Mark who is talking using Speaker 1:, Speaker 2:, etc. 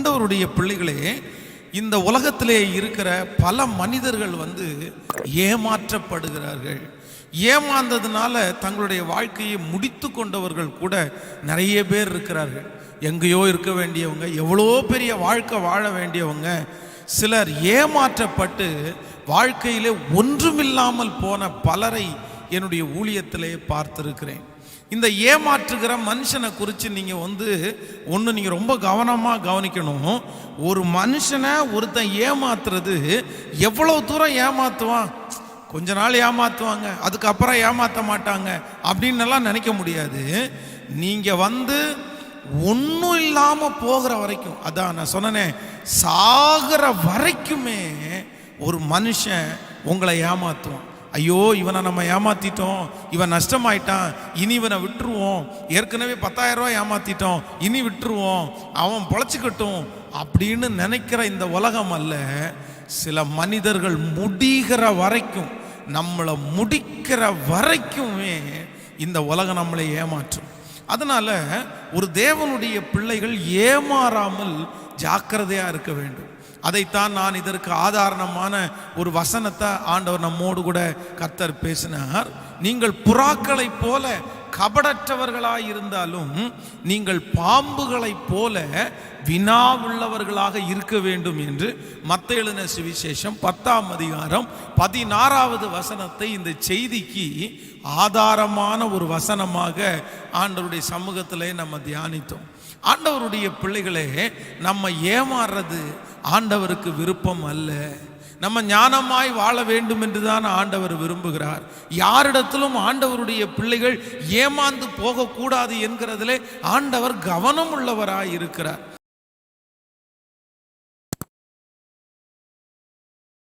Speaker 1: ஆண்டவருடைய பிள்ளைகளே, இந்த உலகத்திலே இருக்கிற பல மனிதர்கள் ஏமாற்றப்படுகிறார்கள். ஏமாந்ததுனால தங்களுடைய வாழ்க்கையை முடித்து கொண்டவர்கள் கூட நிறைய பேர் இருக்கிறார்கள். எங்கேயோ இருக்க வேண்டியவங்க, எவ்வளோ பெரிய வாழ்க்கை வாழ வேண்டியவங்க, சிலர் ஏமாற்றப்பட்டு வாழ்க்கையிலே ஒன்றுமில்லாமல் போன பலரை என்னுடைய ஊழியத்திலே பார்த்திருக்கிறேன். இந்த ஏமாற்றுகிற மனுஷனை குறித்து நீங்கள் ரொம்ப கவனமாக கவனிக்கணும். ஒரு மனுஷனை ஒருத்தன் ஏமாத்துறது எவ்வளோ தூரம் ஏமாற்றுவான், கொஞ்ச நாள் ஏமாற்றுவாங்க, அதுக்கப்புறம் ஏமாற்ற மாட்டாங்க அப்படின்னு எல்லாம் நினைக்க முடியாது. நீங்கள் ஒன்றும் இல்லாமல் போகிற வரைக்கும், அதான் நான் சொன்னேனே, சாகிற வரைக்குமே ஒரு மனுஷன் உங்களை ஏமாற்றுவான். ஐயோ, இவனை நம்ம ஏமாத்திட்டோம், இவன் நஷ்டமாயிட்டான், இனி இவனை விட்டுருவோம், ஏற்கனவே 10,000 ரூபாய் ஏமாத்திட்டோம், இனி விட்டுருவோம், அவன் பொழைச்சிக்கட்டும் அப்படின்னு நினைக்கிற இந்த உலகம் அல்ல. சில மனிதர்கள் முடிகிற வரைக்கும், நம்மளை முடிக்கிற வரைக்குமே இந்த உலகம் நம்மளை ஏமாற்றும். அதனால ஒரு தேவனுடைய பிள்ளைகள் ஏமாறாமல் ஜாக்கிரதையா இருக்க வேண்டும். அதைத்தான் நான் இதற்கு ஆதாரணமான ஒரு வசனத்தை ஆண்டவர் நம்மோடு கூட கர்த்தர் பேசினார். நீங்கள் புறாக்களைப் போல கபடற்றவர்களாய் இருந்தாலும் நீங்கள் பாம்புகளைப் போல வினாவுள்ளவர்களாக இருக்க வேண்டும் என்று மத்தேயு எழுதின சுவிசேஷம் 10ஆம் அதிகாரம் 16வது வசனத்தை இந்த செய்திக்கு ஆதாரமான ஒரு வசனமாக ஆண்டவருடைய சமூகத்திலே நம்ம தியானித்தோம். ஆண்டவருடைய பிள்ளைகளே, நம்ம ஏமாறுறது ஆண்டவருக்கு விருப்பம் அல்ல. நம்ம ஞானமாய் வாழ வேண்டும் என்றுதான் ஆண்டவர் விரும்புகிறார். யாரிடத்திலும் ஆண்டவருடைய பிள்ளைகள் ஏமாந்து போகக்கூடாது என்கிறதிலே ஆண்டவர் கவனம் உள்ளவராய் இருக்கிறார்.